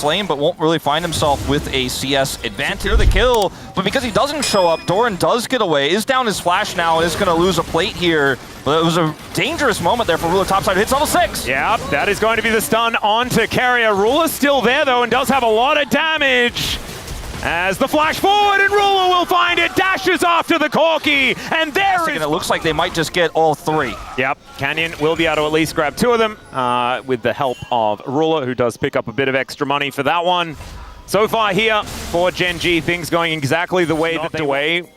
lane, but won't really find himself with a CS advantage. Secure the kill, but because he doesn't show up, Doran does get away, is down his flash now, and is going to lose a plate here. But it was a dangerous moment there for Ruler topside. Hits level 6. Yeah, that is going to be the stun onto Carrier. Ruler's still there, though, and does have a lot of damage. As the flash forward, and Ruler will find it, dashes after the Corki, and there is... And it looks like they might just get all 3. Yep, Canyon will be able to at least grab 2 of them with the help of Ruler, who does pick up a bit of extra money for that one. So far here for Gen.G, things going exactly the way that they way.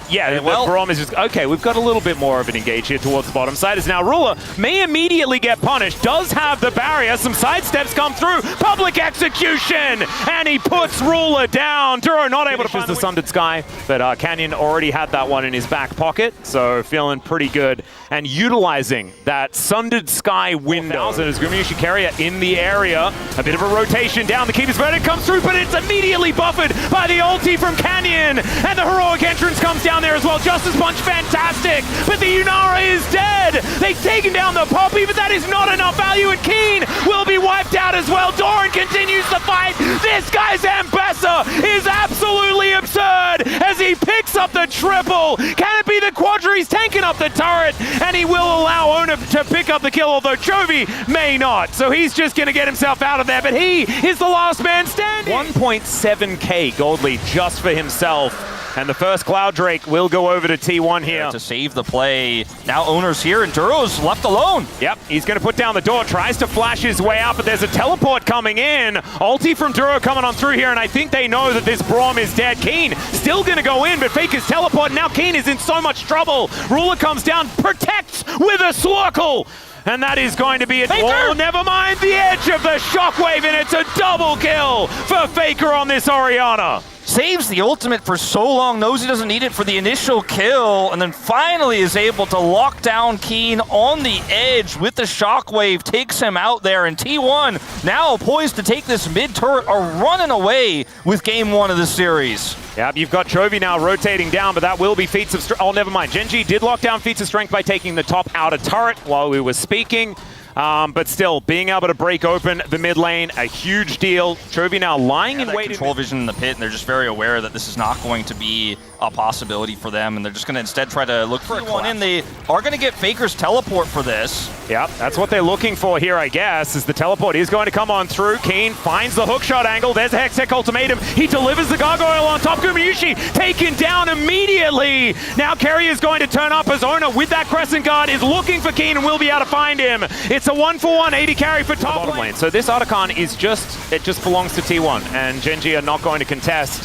Yeah, well, Brom is just, okay, we've got a little bit more of an engage here towards the bottom side. As now Ruler may immediately get punished, does have the barrier, some sidesteps come through, public execution, and he puts Ruler down. Duro not able to finish the Sundered Sky, but Canyon already had that one in his back pocket, so feeling pretty good. And utilizing that Sundered Sky window. And as Gumayusi Carrier in the area, a bit of a rotation down, the Keeper's Verdict comes through, but it's immediately buffered by the ulti from Canyon, and the heroic entrance comes down there as well. Justice Punch, fantastic, but the Yunara is dead. They've taken down the Poppy, but that is not enough value, and Keen will be wiped out as well. Doran continues the fight. This guy's Ambessa is absolutely absurd as he picks up the triple. Can it be the Quadra? He's tanking up the turret, and he will allow Ona to pick up the kill, although Chovy may not. So he's just going to get himself out of there, but he is the last man standing. 1.7k gold lead just for himself. And the first Cloud Drake will go over to T1 here. To save the play. Now Owner's here, and Duro's left alone. Yep, he's going to put down the door, tries to flash his way out, but there's a teleport coming in. Ulti from Duro coming on through here, and I think they know that this Braum is dead. Keen still going to go in, but Faker's teleport, and now Keen is in so much trouble. Ruler comes down, protects with a Slurkle. And that is going to be it. Oh, never mind the edge of the shockwave, and it's a double kill for Faker on this Orianna. Saves the ultimate for so long, knows he doesn't need it for the initial kill, and then finally is able to lock down Keen on the edge with the shockwave, takes him out there, and T1 now poised to take this mid turret, are running away with game 1 of the series. Yep, you've got Chovy now rotating down, but that will be feats of strength. Oh, never mind. Gen.G did lock down feats of strength by taking the top outer turret while we were speaking. But still, being able to break open the mid lane, a huge deal. Chovy now lying in wait. Control vision in the pit, and they're just very aware that this is not going to be a possibility for them, and they're just going to instead try to look for one in. They are going to get Faker's teleport for this. Yep, that's what they're looking for here, I guess, is the teleport is going to come on through. Keen finds the hookshot angle. There's a Hextech ultimatum. He delivers the gargoyle on top. Gumayusi taken down immediately. Now Carrier is going to turn up as Ona with that Crescent Guard is looking for Keen and will be able to find him. It's a 1-for-1 80 carry for top lane. So this Otacon is just belongs to T1, and Gen.G are not going to contest.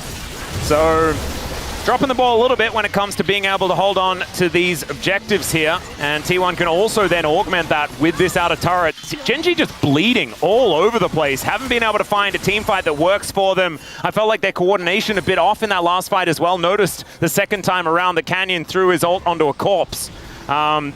So dropping the ball a little bit when it comes to being able to hold on to these objectives here, and T1 can also then augment that with this outer turret. Gen.G just bleeding all over the place, haven't been able to find a team fight that works for them. I felt like their coordination a bit off in that last fight as well. Noticed the second time around that Canyon threw his ult onto a corpse.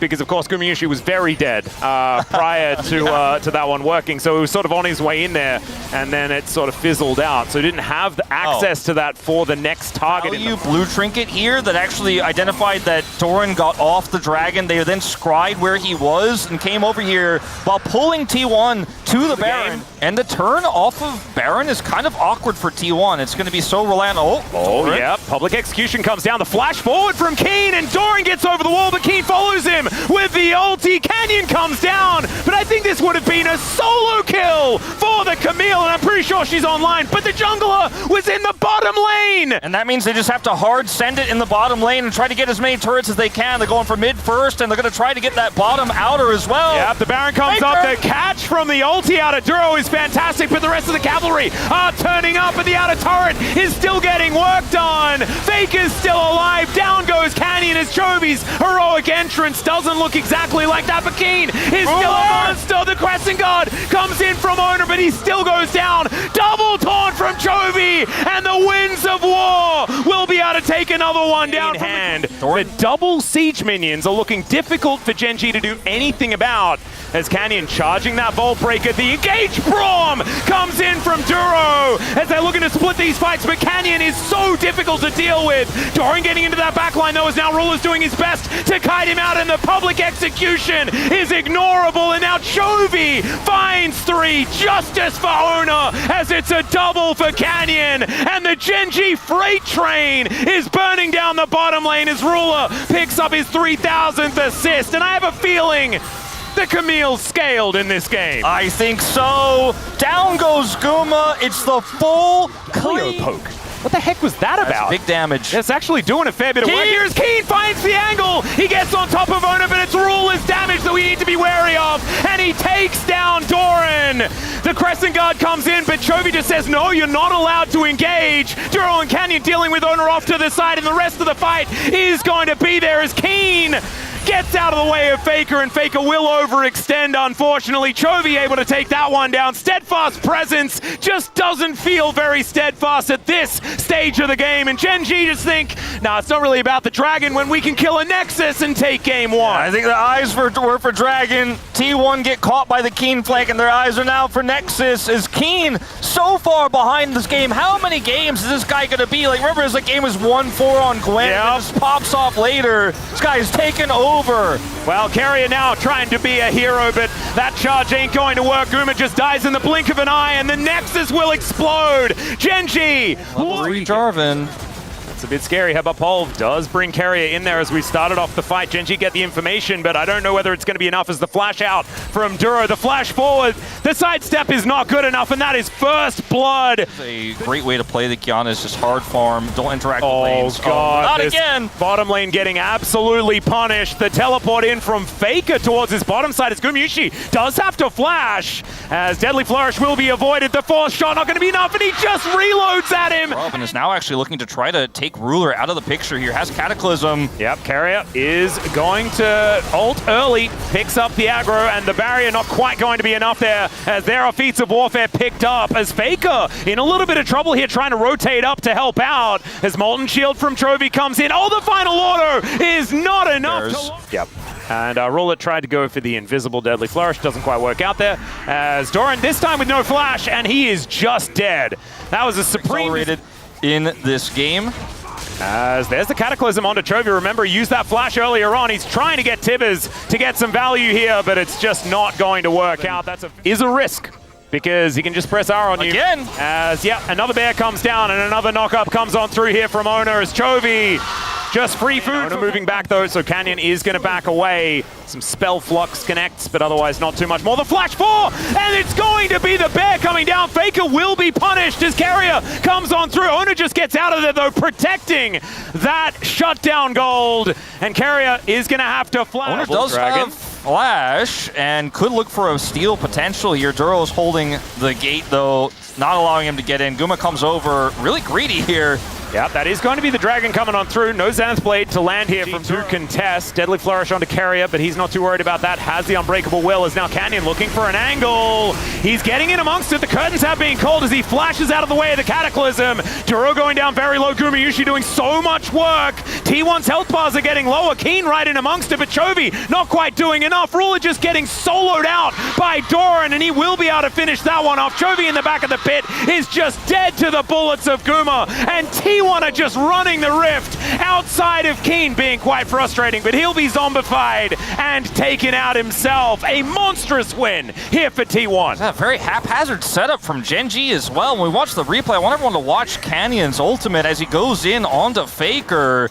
Because of course Gumayusi was very dead prior to that one working, so he was sort of on his way in there, and then it sort of fizzled out. So he didn't have the access to that for the next target. Blue trinket here that actually identified that Doran got off the dragon. They then scried where he was and came over here while pulling T1 to the Baron. And the turn off of Baron is kind of awkward for T1. It's going to be so reliant. Oh yeah, public execution comes down. The flash forward from Keen, and Doran gets over the wall, but Keen follows him with the ulti. Canyon comes down, but I think this would have been a solo kill for the Camille, and I'm pretty sure she's online, but the jungler was in the bottom lane. And that means they just have to hard send it in the bottom lane and try to get as many turrets as they can. They're going for mid first, and they're going to try to get that bottom outer as well. Yep, the Baron comes up. The catch from the ulti out of Duro is fantastic, but the rest of the cavalry are turning up, and the outer turret is still getting worked on. Faker's still alive. Down goes Canyon as Chovy's heroic entrance doesn't look exactly like that, but Keen is still a monster. The Crescent Guard comes in from Owner, but he still goes down. Double taunt from Chovy, and the Winds of War will be able to take another one down in hand. The double siege minions are looking difficult for Gen.G to do anything about, as Canyon charging that Vault Breaker. The engaged Braum comes in from Duro, though, as they're looking to split these fights, but Canyon is so difficult to deal with. Doran getting into that backline, though, as now Ruler's doing his best to kite him out, and the public execution is ignorable, and now Chovy finds 3. Justice for Owner, as it's a double for Canyon, and the Gen.G freight train is burning down the bottom lane as Ruler picks up his 3,000th assist, and I have a feeling the Camille's scaled in this game. I think so. Down goes Guma. It's the full Clear poke. What the heck was that about? Big damage. It's actually doing a fair bit of work. Here's Keen, finds the angle. He gets on top of Owner, but it's Ruler's damage that we need to be wary of. And he takes down Doran. The Crescent Guard comes in, but Chovy just says, no, you're not allowed to engage. Duro and Canyon dealing with Owner off to the side, and the rest of the fight is going to be there as Keen gets out of the way of Faker, and Faker will overextend, unfortunately. Chovy able to take that one down. Steadfast presence just doesn't feel very steadfast at this stage of the game, and Gen.G just think, nah, it's not really about the Dragon when we can kill a Nexus and take game 1. I think the eyes were for Dragon. T1 get caught by the Keen flank, and their eyes are now for Nexus. Is Keen so far behind this game? How many games is this guy gonna be? Like, remember, his game was 1-4 on Gwen, and just pops off later. This guy is taken over. Well, Carrier now trying to be a hero, but that charge ain't going to work. Guma just dies in the blink of an eye, and the Nexus will explode. Gen.G. Jarvan. It's a bit scary. Hebapolv does bring Carrier in there as we started off the fight. Gen.G get the information, but I don't know whether it's going to be enough as the flash out from Duro. The flash forward, the sidestep is not good enough, and that is first blood. It's a great way to play the Kiana is just hard farm. Don't interact with lanes. Oh, God. Not again. Bottom lane getting absolutely punished. The teleport in from Faker towards his bottom side as Gumayushi does have to flash, as Deadly Flourish will be avoided. The force shot not going to be enough, and he just reloads at him. Robin is now actually looking to try to take Ruler out of the picture here. Has Cataclysm. Yep, Carrier is going to ult early, picks up the aggro, and the barrier not quite going to be enough there, as there are feats of warfare picked up, as Faker in a little bit of trouble here trying to rotate up to help out, as Molten Shield from Chovy comes in. Oh, the final auto is not enough. Yep. And Ruler tried to go for the invisible Deadly Flourish, doesn't quite work out there, as Doran this time with no flash, and he is just dead. That was a supreme accelerated in this game. As there's the Cataclysm onto Chovy. Remember, he used that flash earlier on. He's trying to get Tibbers to get some value here, but it's just not going to work out. That is a risk, because he can just press R on you. Again. As, yeah, another bear comes down, and another knock-up comes on through here from Owner as Chovy just free food. Owner moving back, though, so Canyon is going to back away. Some spell flux connects, but otherwise not too much more. The flash 4, and it's going to be the bear coming down. Faker will be punished as Carrier comes on through. Owner just gets out of there, though, protecting that shutdown gold, and Carrier is going to have to flash. Owner does have flash and could look for a steal potential here. Duro's holding the gate, though, not allowing him to get in. Guma comes over, really greedy here. Yep, that is going to be the Dragon coming on through. No Xanth Blade to land here from to contest. Deadly Flourish onto Carrier, but he's not too worried about that. Has the Unbreakable Will, as now Canyon looking for an angle. He's getting in amongst it. The curtains have been called as he flashes out of the way of the Cataclysm. Duro going down very low. Gumayushi doing so much work. T1's health bars are getting lower. Keen right in amongst it, but Chovy not quite doing enough. Ruler just getting soloed out by Doran, and he will be able to finish that one off. Chovy in the back of the pit is just dead to the bullets of Guma, and T1 are just running the rift outside of Keen, being quite frustrating, but he'll be zombified and taken out himself. A monstrous win here for T1. Yeah, very haphazard setup from Gen.G as well. When we watch the replay, I want everyone to watch Canyon's ultimate as he goes in onto Faker.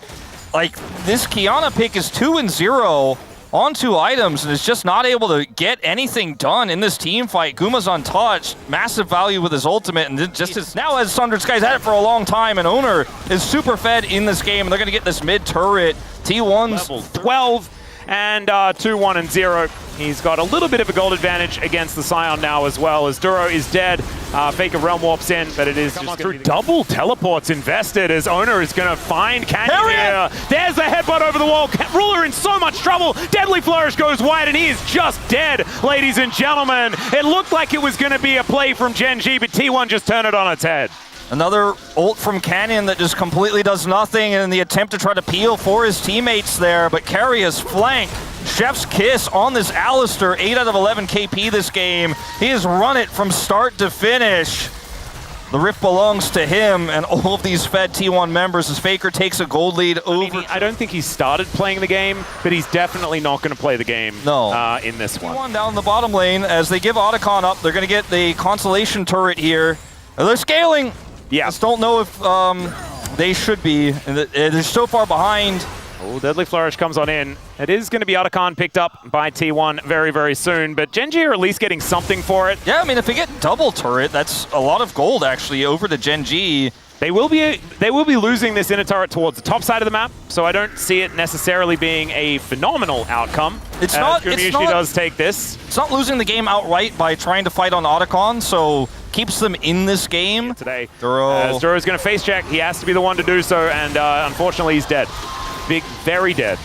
Like, this Kiana pick is 2-0 on 2 items and is just not able to get anything done in this team fight. Guma's untouched, massive value with his ultimate, and just as now as Sundered's guys had it for a long time, and Owner is super fed in this game, and they're gonna get this mid turret. T1's level 12 and 2-1-0. He's got a little bit of a gold advantage against the Scion now as well, as Duro is dead. Faker Realm warps in, but it is just through double teleports invested, as Owner is going to find Canyon here. There's the headbutt over the wall. Ruler in so much trouble. Deadly Flourish goes wide, and he is just dead, ladies and gentlemen. It looked like it was going to be a play from Gen.G, but T1 just turned it on its head. Another ult from Canyon that just completely does nothing in the attempt to try to peel for his teammates there, but Carrier's flank. Chef's kiss on this Alistair, 8 out of 11 KP this game. He has run it from start to finish. The rift belongs to him and all of these fed T1 members as Faker takes a gold lead over. I don't think he started playing the game, but he's definitely not going to play the game in this one. T1 down in the bottom lane as they give Otacon up. They're going to get the Constellation turret here. They're scaling. Yeah. Just don't know if they should be. They're so far behind. Oh, Deadly Flourish comes on in. It is going to be Otacon picked up by T1 very, very soon, but Gen.G are at least getting something for it. Yeah, I mean, if they get double turret, that's a lot of gold, actually, over to Gen.G. They will be losing this inner turret towards the top side of the map, so I don't see it necessarily being a phenomenal outcome. It's not. Does take this. It's not losing the game outright by trying to fight on Otacon, so keeps them in this game. Today, Duro. As Duro's going to face check, he has to be the one to do so, and unfortunately he's dead. Very dead.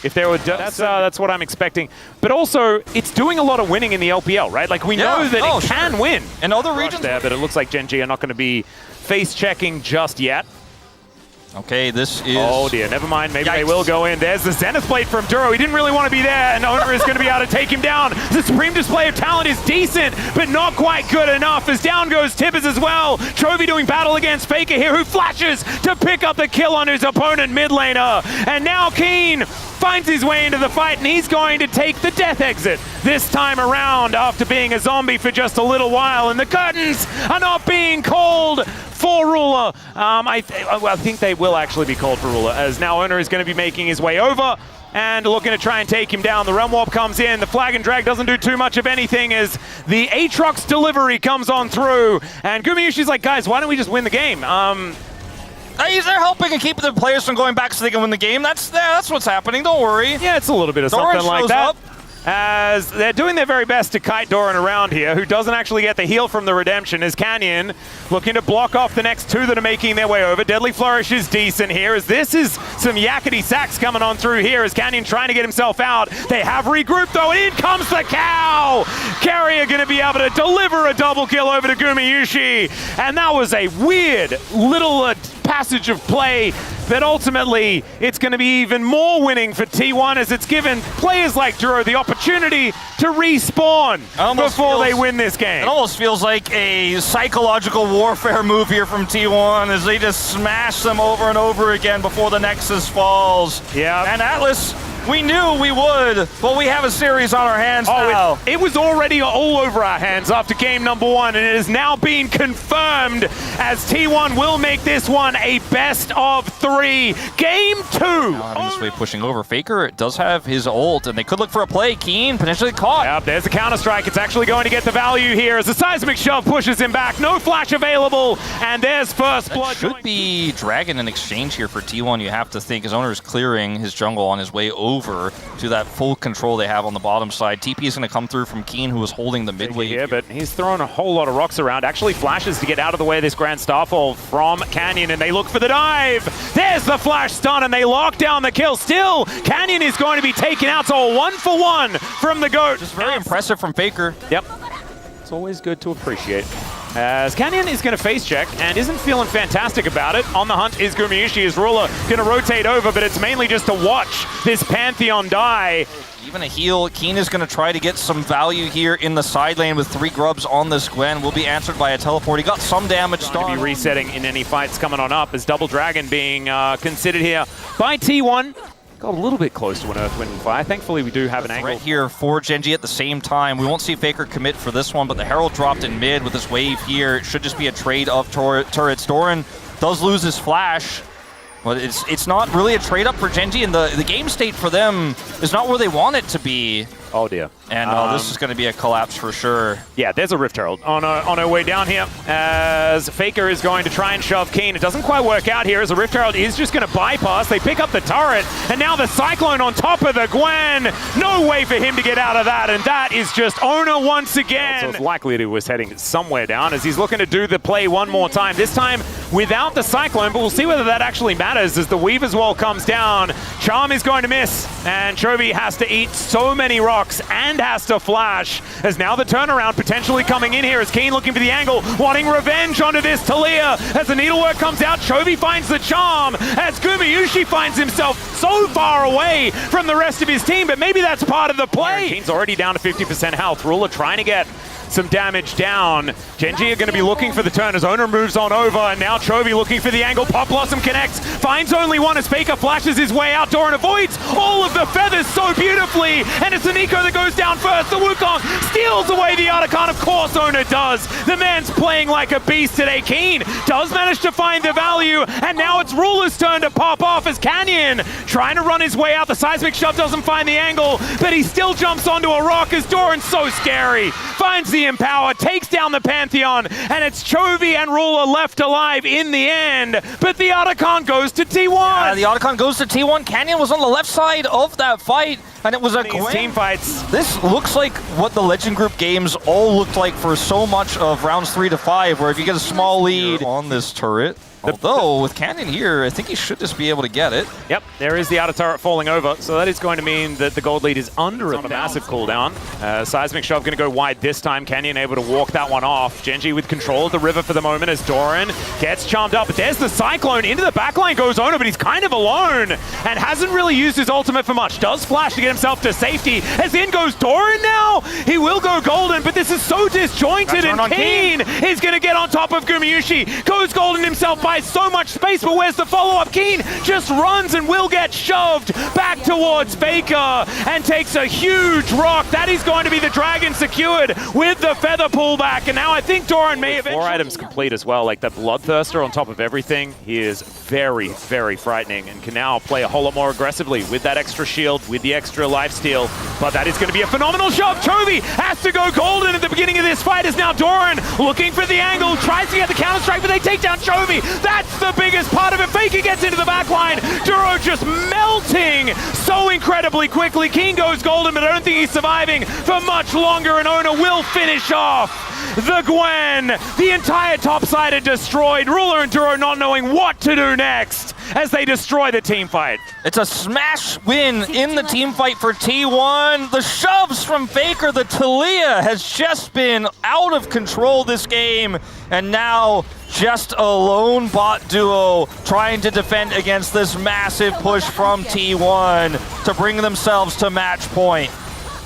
If there were, that's what I'm expecting. But also, it's doing a lot of winning in the LPL, right? Like we know that it can win. In other regions there, but it looks like Gen.G are not going to be face checking just yet. Okay, this is... Oh dear, never mind. Maybe they will go in. There's the Zenith Blade from Duro. He didn't really want to be there, and Owner is going to be able to take him down. The Supreme Display of Talent is decent, but not quite good enough, as down goes Tibbers as well. Chovy doing battle against Faker here, who flashes to pick up the kill on his opponent mid laner. And now Keen finds his way into the fight, and he's going to take the death exit this time around after being a zombie for just a little while. And the curtains are not being called for Ruler. I think they will actually be called for Ruler, as now Owner is going to be making his way over and looking to try and take him down. The Realm Warp comes in. The Flag and Drag doesn't do too much of anything as the Aatrox delivery comes on through. And Gumayushi's like, guys, why don't we just win the game? They're helping and keeping the players from going back so they can win the game. That's what's happening. Don't worry. Yeah, it's a little bit of something like that. As they're doing their very best to kite Doran around here, who doesn't actually get the heal from the redemption, as Canyon looking to block off the next two that are making their way over. Deadly Flourish is decent here, as this is some yakety sacks coming on through here, as Canyon trying to get himself out. They have regrouped though, and in comes the cow! Carrier going to be able to deliver a double kill over to Gumayushi, and that was a weird little passage of play that ultimately it's going to be even more winning for T1, as it's given players like Duro the opportunity to respawn before they win this game. It almost feels like a psychological warfare move here from T1 as they just smash them over and over again before the Nexus falls. Yeah. And Atlas, we knew we would, but we have a series on our hands now. It was already all over our hands after game number one, and it is now being confirmed as T1 will make this one a best of three. Game two. Having this way pushing over. Faker does have his ult, and they could look for a play. Keen potentially caught. Yep, there's the counter-strike. It's actually going to get the value here as the seismic shove pushes him back. No flash available, and there's first blood. Should be Dragon in exchange here for T1, you have to think. His owner is clearing his jungle on his way over to that full control they have on the bottom side. TP is going to come through from Keen, who was holding the midway here, but he's throwing a whole lot of rocks around. Actually flashes to get out of the way of this Grand Starfall from Canyon, and they look for the dive. There's the flash stun, and they lock down the kill. Still, Canyon is going to be taken out, so a 1-for-1 from the GOAT. Just very impressive from Faker. Yep. It's always good to appreciate. As Canyon is going to face check and isn't feeling fantastic about it. On the hunt is Gumayushi, as Ruler going to rotate over, but it's mainly just to watch this Pantheon die. Even a heal. Keen is going to try to get some value here in the side lane with 3 grubs on this Gwen. Will be answered by a teleport. He got some damage done. To be resetting in any fights coming on up, as Double Dragon being considered here by T1. Got a little bit close to an Earth, Wind, and Fire. Thankfully, we do have an angle right here for Gen.G at the same time. We won't see Faker commit for this one, but the Herald dropped in mid with this wave here. It should just be a trade of turrets. Doran does lose his flash, but it's not really a trade up for Gen.G, and the game state for them is not where they want it to be. Oh dear. And this is going to be a collapse for sure. Yeah, there's a Rift Herald on our way down here, as Faker is going to try and shove Keen. It doesn't quite work out here, as the Rift Herald is just going to bypass. They pick up the turret, and now the Cyclone on top of the Gwen. No way for him to get out of that, and that is just Owner once again. So it's likely that he was heading somewhere down, as he's looking to do the play one more time. This time without the Cyclone, but we'll see whether that actually matters as the Weaver's Wall comes down. Charm is going to miss, and Chovy has to eat so many rocks and has to flash, as now the turnaround potentially coming in here as Keen looking for the angle, wanting revenge onto this Talia. As the needlework comes out, Chovy finds the charm, as Gumayushi finds himself so far away from the rest of his team, but maybe that's part of the play. Keen's already down to 50% health. Ruler trying to get some damage down. Gen.G are going to be looking for the turn as Owner moves on over, and now Chovy looking for the angle. Pop Blossom connects, finds only one as Faker flashes his way out. Doran avoids all of the feathers so beautifully, and it's Nico that goes down first. The Wukong steals away the Otacon. Of course Owner does. The man's playing like a beast today. Keen does manage to find the value, and now it's Ruler's turn to pop off as Canyon trying to run his way out. The seismic shove doesn't find the angle, but he still jumps onto a rock as Doran's so scary. Finds the Empower, takes down the Pantheon, and it's Chovy and Ruler left alive in the end, but the Otacon goes to T1. The Otacon goes to T1. Canyon was on the left side of that fight, and it was a team fights. This looks like what the Legend Group games all looked like for so much of rounds 3 to 5, where if you get a small lead on this turret, although with Canyon here, I think he should just be able to get it. Yep, there is the outer turret falling over, so that is going to mean that the gold lead is under a massive cooldown. Seismic Shove going to go wide this time. Canyon able to walk that one off. Gen.G with control of the river for the moment as Doran gets charmed up. But there's the Cyclone into the backline goes Owner, but he's kind of alone and hasn't really used his ultimate for much. Does flash to get himself to safety as in goes Doran now. He will go golden, but this is so disjointed, and Keen is going to get on top of Gumayusi. Goes golden himself by so much space, but where's the follow-up? Keen just runs and will get shoved back towards Faker and takes a huge rock. That is going to be the Dragon secured with the feather pullback, and now I think Doran may have 4 items complete as well, like that Bloodthirster on top of everything. He is very, very frightening and can now play a whole lot more aggressively with that extra shield, with the extra lifesteal, but that is going to be a phenomenal shove. Chovy has to go golden at the beginning of this fight as now Doran looking for the angle, tries to get the counter strike, but they take down Chovy. That's the biggest part of it. Faker gets into the backline. Duro just melting so incredibly quickly. Keen goes golden, but I don't think he's surviving for much longer, and Owner will finish off the Gwen. The entire top side are destroyed. Ruler and Duro not knowing what to do next as they destroy the team fight. It's a smash win in the team fight for T1. The shoves from Faker, the Talia has just been out of control this game, and now just a lone bot duo trying to defend against this massive push from T1 to bring themselves to match point.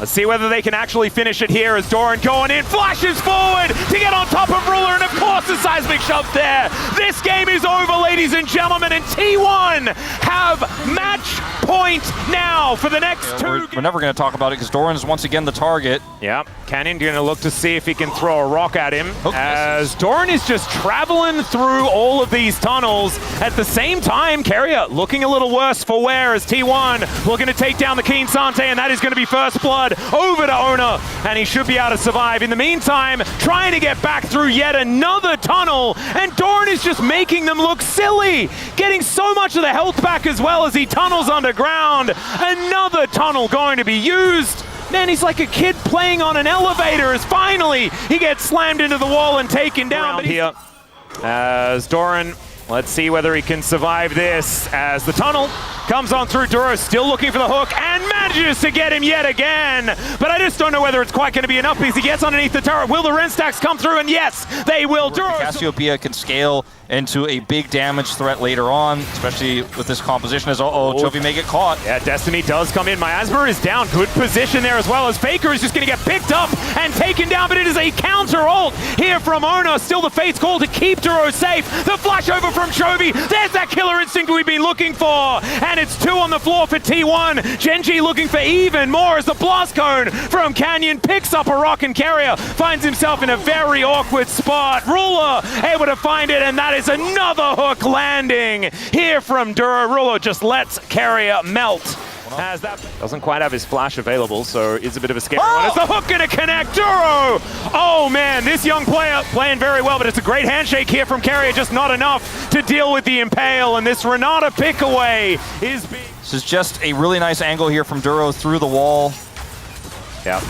Let's see whether they can actually finish it here as Doran going in, flashes forward to get on top of Ruler, and of course the seismic shove there. This game is over, ladies and gentlemen, and T1 have match point now for the next two. We're never going to talk about it because Doran's once again the target. Yeah, Canyon going to look to see if he can throw a rock at him as Doran is just traveling through all of these tunnels. At the same time, Carrier looking a little worse for wear as T1 looking to take down the Keen Sante, and that is going to be first blood over to Owner, and he should be able to survive. In the meantime, trying to get back through yet another tunnel, and Doran is just making them look silly, getting so much of the health back as well as he tunnels underground. Another tunnel going to be used. Man, he's like a kid playing on an elevator as finally he gets slammed into the wall and taken down. But here as Doran, let's see whether he can survive this as the tunnel comes on through. Duro still looking for the hook and manages to get him yet again. But I just don't know whether it's quite going to be enough because he gets underneath the turret. Will the Ren stacks come through? And yes, they will. Duro. Cassiopeia can scale into a big damage threat later on, especially with this composition as Chovy may get caught. Yeah, Destiny does come in. Miasma is down. Good position there as well as Faker is just going to get picked up and taken down, but it is a counter ult here from Owner. Still the Fate's call to keep Duro safe. The flash over from Chovy. There's that killer instinct we've been looking for. And it's 2 on the floor for T1. Gen.G looking for even more as the blast cone from Canyon picks up a rock, and Carrier finds himself in a very awkward spot. Ruler able to find it, and that is another hook landing here from Duro. Ruler just lets Carrier melt. As that doesn't quite have his flash available, so it's a bit of a scary one. Is the hook going to connect? Duro! Oh man, this young player playing very well, but it's a great handshake here from Carrier, just not enough to deal with the Impale, and this Renata pick away is being... This is just a really nice angle here from Duro through the wall. Yeah.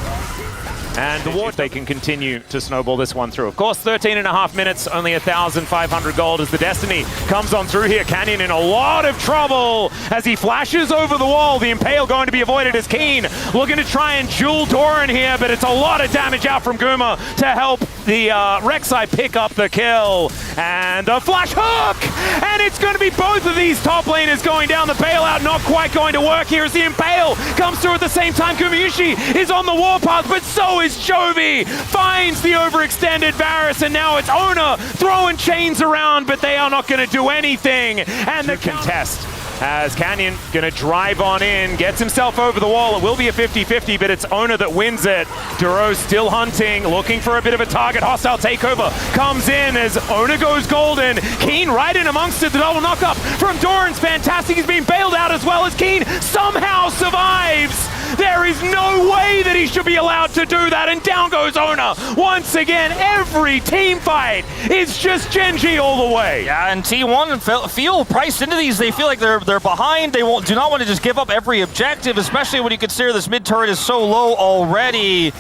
And if they can continue to snowball this one through. Of course, 13.5 minutes, only 1,500 gold as the Destiny comes on through here. Canyon in a lot of trouble as he flashes over the wall. The Impale going to be avoided as Keen looking to try and duel Doran here, but it's a lot of damage out from Guma to help the Rek'Sai pick up the kill. And a flash hook! and it's going to be both of these top laners going down. The bailout not quite going to work here as the Impale comes through at the same time. Gumayusi is on the warpath, but so is Chovy. Finds the overextended Varus, and now it's Ona throwing chains around, but they are not going to do anything. And the contest as Canyon gonna drive on in, gets himself over the wall. It will be a 50-50, but it's Ona that wins it. Duro still hunting, looking for a bit of a target. Hostile takeover comes in as Ona goes golden. Keen right in amongst it. The double knock-up from Doran's fantastic. He's being bailed out as well as Keen somehow survives. There is no way that he should be allowed to do that, and down goes Ona. Once again, every team fight is just Gen.G all the way. Yeah, and T1 feel priced into these. They feel like they're behind. They do not want to just give up every objective, especially when you consider this mid turret is so low already.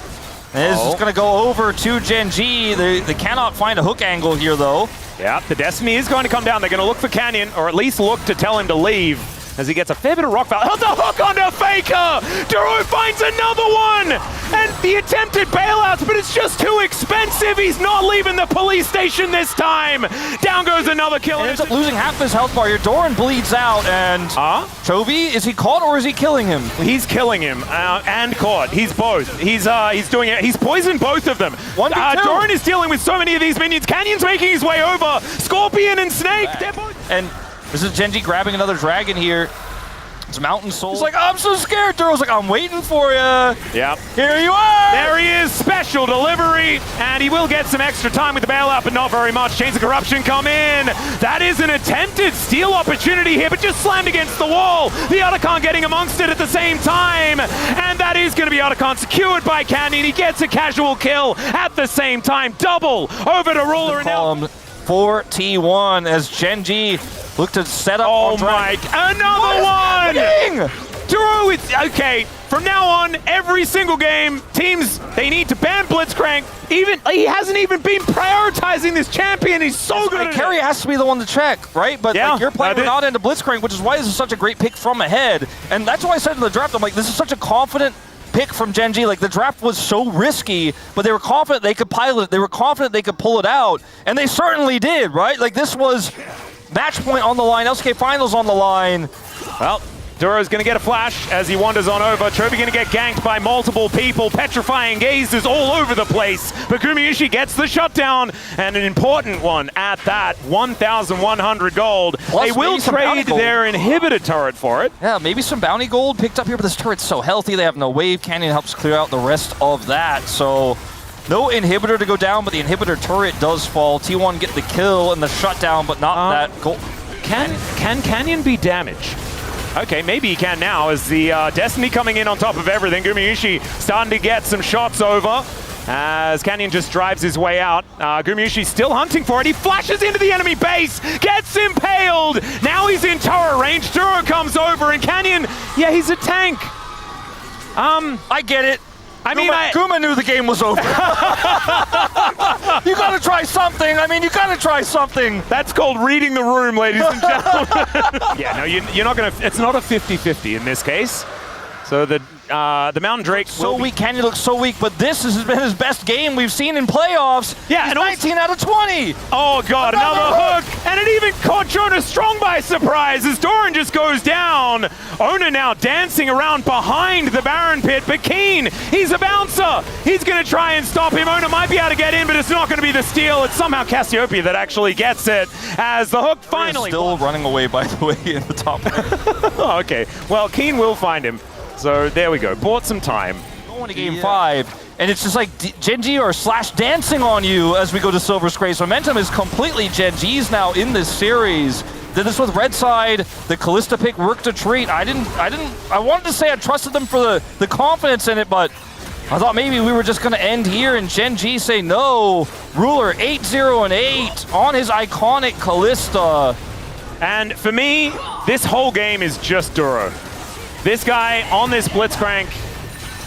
This is going to go over to Gen.G. They cannot find a hook angle here, though. Yeah, the Destiny is going to come down. They're going to look for Canyon, or at least look to tell him to leave, as he gets a fair bit of rock value. Oh, the hook onto Faker! Duro finds another one! And the attempted bailouts, but it's just too expensive. He's not leaving the police station this time. Down goes another kill. And ends up losing half his health bar here. Doran bleeds out, and Chovy, is he caught or is he killing him? He's killing him and caught. He's both. He's doing it. He's poisoned both of them. Doran is dealing with so many of these minions. Canyon's making his way over. Scorpion and Snake. They're both. And this is Gen.G grabbing another dragon here. It's Mountain Soul. He's like, I'm so scared. Duro's like, I'm waiting for you. Yep. Here you are. There he is, special delivery. And he will get some extra time with the bailout, but not very much. Chains of Corruption come in. That is an attempted steal opportunity here, but just slammed against the wall. The Otacon getting amongst it at the same time. And that is going to be Otacon secured by Canyon. He gets a casual kill at the same time. Double over to Ruler. And now for T1 as Gen.G look to set up. Oh my, another one! Duro, it's okay. From now on, every single game, teams, they need to ban Blitzcrank. He hasn't even been prioritizing this champion. He's so good at it. Carry has to be the one to check, right? But yeah, like, you're playing without into Blitzcrank, which is why this is such a great pick from ahead. And that's why I said in the draft, I'm like, this is such a confident pick from Gen.G. Like, the draft was so risky, but they were confident they could pilot it. They were confident they could pull it out. And they certainly did, right? Like, this was match point on the line, LCK finals on the line. Well, Duro's going to get a flash as he wanders on over. Chovy going to get ganked by multiple people. Petrifying gazes all over the place. But Gumayusi gets the shutdown, and an important one at that. 1,100 gold. Plus, they will trade their inhibitor turret for it. Yeah, maybe some bounty gold picked up here, but this turret's so healthy. They have no wave. Canyon helps clear out the rest of that. So no inhibitor to go down, but the inhibitor turret does fall. T1 get the kill and the shutdown, but not that gold. Can Canyon be damaged? Okay, maybe he can now as the Destiny coming in on top of everything. Gumayusi starting to get some shots over as Canyon just drives his way out. Gumayusi still hunting for it. He flashes into the enemy base, gets impaled. Now he's in turret range. Duro comes over and Canyon, yeah, he's a tank. I get it. Guma knew the game was over. You gotta try something. I mean, you gotta try something. That's called reading the room, ladies and gentlemen. Yeah, no, you're not gonna. It's not a 50-50 in this case. So the Mountain Drake so weak. Canyon looks so weak, but this has been his best game we've seen in playoffs. Yeah, and 19 out of 20. Oh god, another hook, and it even caught Jonas Strong by surprise as Doran just goes down. Ona now dancing around behind the Baron pit, but Keen, he's a bouncer. He's going to try and stop him. Ona might be able to get in, but it's not going to be the steal. It's somehow Cassiopeia that actually gets it as the hook finally. Still running away, by the way, in the top. Oh, okay, well, Keen will find him. So there we go, bought some time. Going to game 5, and it's just like Gen.G are slash dancing on you as we go to Silver Scrapes. Momentum is completely Gen.G's now in this series. Did this with Red Side, the Kalista pick worked a treat. I wanted to say I trusted them for the confidence in it, but I thought maybe we were just going to end here and Gen.G say no. Ruler 8-0-8 on his iconic Kalista. And for me, this whole game is just Duro. This guy on this Blitzcrank,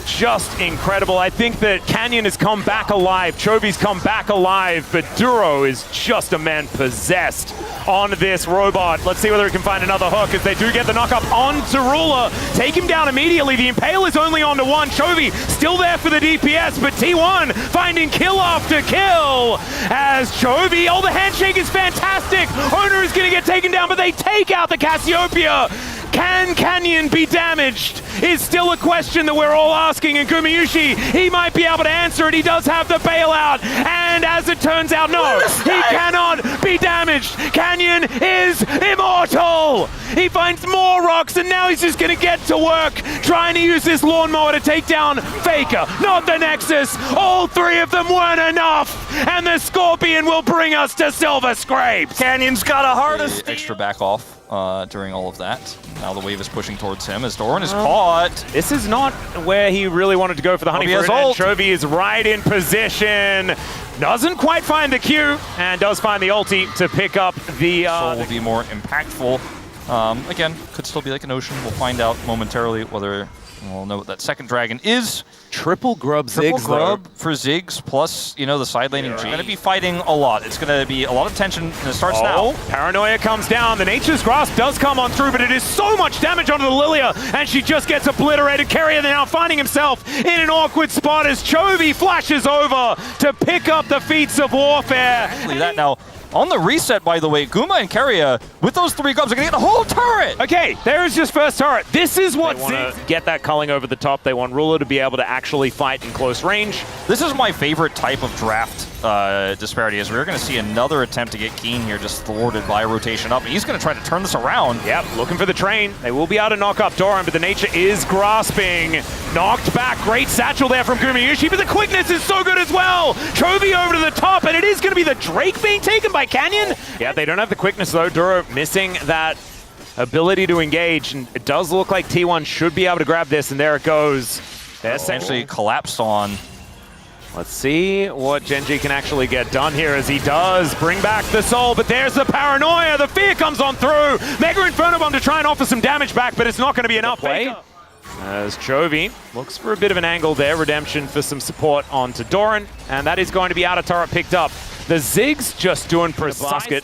just incredible. I think that Canyon has come back alive, Chovy's come back alive, but Duro is just a man possessed on this robot. Let's see whether he can find another hook as they do get the knock-up onto Ruler. Take him down immediately. The Impale is only onto one. Chovy still there for the DPS, but T1 finding kill after kill as Chovy, oh, the handshake is fantastic. Owner is going to get taken down, but they take out the Cassiopeia. Can Canyon be damaged? Is still a question that we're all asking, and Gumayushi, he might be able to answer it. He does have the bailout, and as it turns out, no, he cannot be damaged. Canyon is immortal. He finds more rocks, and now he's just going to get to work, trying to use this lawnmower to take down Faker, not the Nexus. All three of them weren't enough, and the Scorpion will bring us to Silver Scrapes. Canyon's got a heart of steel. Extra back off during all of that. Now the wave is pushing towards him as Doran is caught. This is not where he really wanted to go for the honey fruit, and Chovy is right in position. Doesn't quite find the Q, and does find the ulti to pick up the... Soul will be more impactful. Again, could still be like an ocean. We'll find out momentarily whether we'll know what that second dragon is. Triple grub Ziggs, grub for Ziggs, plus, you know, the side laning G. Going to be fighting a lot. It's going to be a lot of tension, and it starts now. Paranoia comes down. The Nature's Grasp does come on through, but it is so much damage onto the Lilia, and she just gets obliterated. Carrier now finding himself in an awkward spot as Chovy flashes over to pick up the feats of warfare. That now. On the reset, by the way, Guma and Keria, with those three grubs, are going to get a whole turret! Okay, there is just first turret. This is what they want to get that culling over the top. They want Ruler to be able to actually fight in close range. This is my favorite type of draft disparity, as we're going to see another attempt to get Keen here, just thwarted by a rotation up. And he's going to try to turn this around. Yep, looking for the train. They will be able to knock up Doran, but the nature is grasping. Knocked back. Great satchel there from Gumayushi, but the quickness is so good as well. Chovy over to the top, and it is going to be the Drake being taken by Canyon. Yeah, they don't have the quickness though. Duro missing that ability to engage, and it does look like T1 should be able to grab this, and there it goes. Essentially collapsed on. Let's see what Gen.G can actually get done here as he does bring back the soul, but there's the paranoia. The fear comes on through. Mega Inferno Bomb to try and offer some damage back, but it's not going to be enough. As Chovy looks for a bit of an angle there. Redemption for some support onto Doran, and that is going to be out of turret picked up. The Ziggs just doing basket.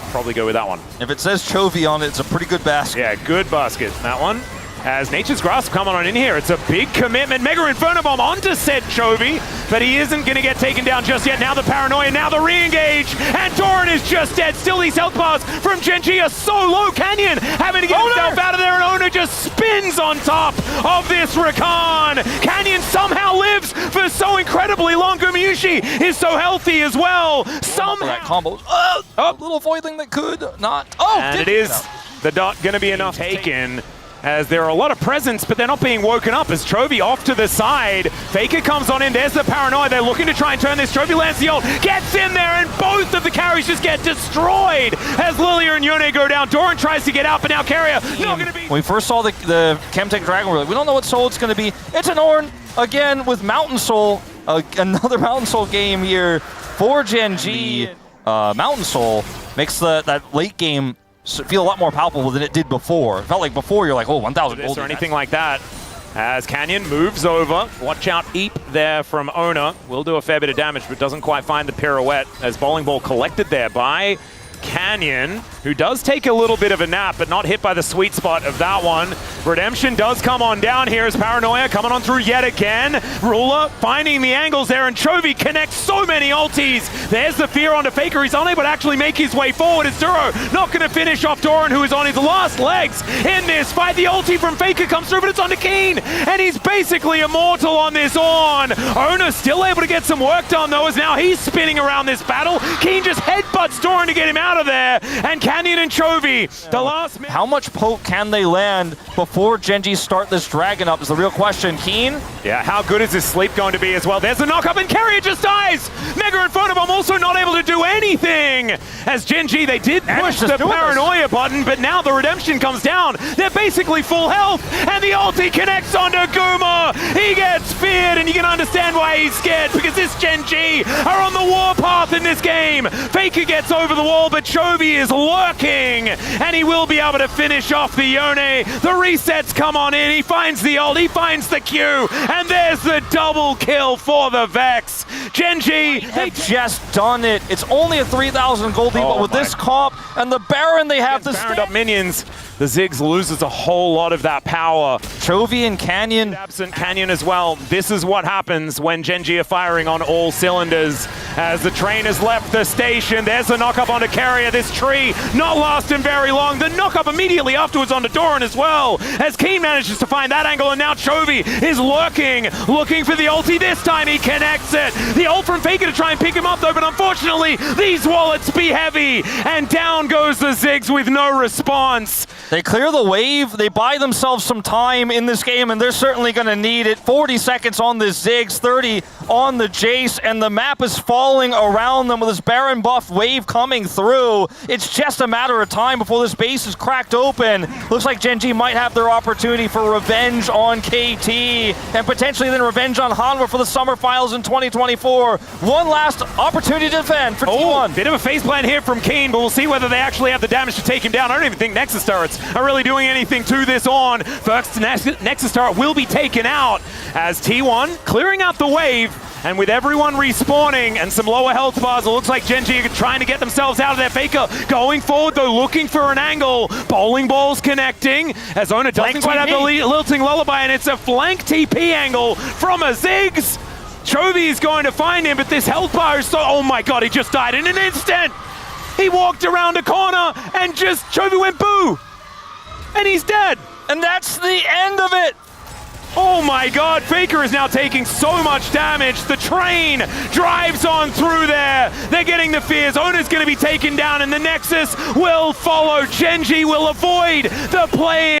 Probably go with that one. If it says Chovy on it, it's a pretty good basket. Yeah, good basket. That one. As Nature's Grasp coming on in here, it's a big commitment. Mega Inferno Bomb onto said Chovy, but he isn't going to get taken down just yet. Now the paranoia, now the re-engage, and Doran is just dead. Still these health bars from Gen.G are so low. Canyon having to get himself out of there, and Owner just spins on top of this Rakan. Canyon somehow lives for so incredibly long. Gumayushi is so healthy as well. Somehow. That combo. A little foiling that could not. And it is the dot going to be enough taken, as there are a lot of presents, but they're not being woken up as Chovy off to the side. Faker comes on in, there's the paranoia. They're looking to try and turn this. Chovy lands the ult, gets in there, and both of the carries just get destroyed as Lilia and Yone go down. Doran tries to get out, but now Carrier not going to be... When we first saw the Chemtech Dragon, we were like, we don't know what soul it's going to be. It's an Ornn, again, with Mountain Soul. Another Mountain Soul game here for Gen.G. Mountain Soul makes that late game feel a lot more palpable than it did before. It felt like before you're like, oh, 1,000 gold or anything like that. As Canyon moves over, watch out, Eep there from Owner. Will do a fair bit of damage, but doesn't quite find the pirouette as Bowling Ball collected there by Canyon, who does take a little bit of a nap, but not hit by the sweet spot of that one. Redemption does come on down here as Paranoia coming on through yet again. Ruler finding the angles there, and Chovy connects so many ultis. There's the fear onto Faker. He's unable to actually make his way forward. It's Duro not going to finish off Doran, who is on his last legs in this fight. The ulti from Faker comes through, but it's onto Keen, and he's basically immortal on this Ornn. Owner still able to get some work done, though, as now he's spinning around this battle. Keen just headbutts Doran to get him out of there, and Canyon and Chovy, the last... How much poke can they land before Gen.G start this dragon up is the real question. Keen? Yeah, how good is his sleep going to be as well? There's the knock-up, and Carrier just dies! Mega Inferno Bomb also not able to do anything! As Gen.G, they did push the paranoia button, but now the redemption comes down. They're basically full health, and the ulti connects onto Guma. He gets feared, and you can understand why he's scared, because this Gen.G are on the warpath in this game. Faker gets over the wall, but Chovy is lurking, and he will be able to finish off the Yone. The resets come on in, he finds the ult, he finds the Q, and there's the double kill for the Vex. Gen.G, they just done it. It's only a 3,000 gold lead, but with this comp and the Baron they have the Baroned up minions. The Ziggs loses a whole lot of that power. Chovy and Canyon. Absent Canyon as well. This is what happens when Gen.G are firing on all cylinders. As the train has left the station, there's the knock-up onto Carrier. This tree not lasting very long. The knock-up immediately afterwards onto Doran as well. As Keen manages to find that angle, and now Chovy is lurking, looking for the ulti. This time he connects it. The ult from Faker to try and pick him up though, but unfortunately these wallets be heavy. And down goes the Ziggs with no response. They clear the wave, they buy themselves some time in this game, and they're certainly going to need it. 40 seconds on this Ziggs, 30 on the Jace, and the map is falling around them with this Baron buff wave coming through. It's just a matter of time before this base is cracked open. Looks like Gen.G might have their opportunity for revenge on KT, and potentially then revenge on Hanwha for the Summer Finals in 2024. One last opportunity to defend for T1. Bit of a faceplant here from Keen, but we'll see whether they actually have the damage to take him down. I don't even think Nexus turrets are really doing anything to this on. First Nexus turret will be taken out as T1 clearing out the wave, and with everyone respawning and some lower health bars, it looks like Gen.G are trying to get themselves out of their. Faker going forward though, looking for an angle. Bowling balls connecting as Ona doesn't quite have the lilting lullaby, and it's a flank TP angle from a Ziggs. Chovy is going to find him, but this health bar is so, oh my god, he just died in an instant. He walked around a corner and just, Chovy went boo. And he's dead. And that's the end of it. Oh my god, Faker is now taking so much damage. The train drives on through there. They're getting the fears. Ona's going to be taken down, and the Nexus will follow. Gen.G will avoid the play.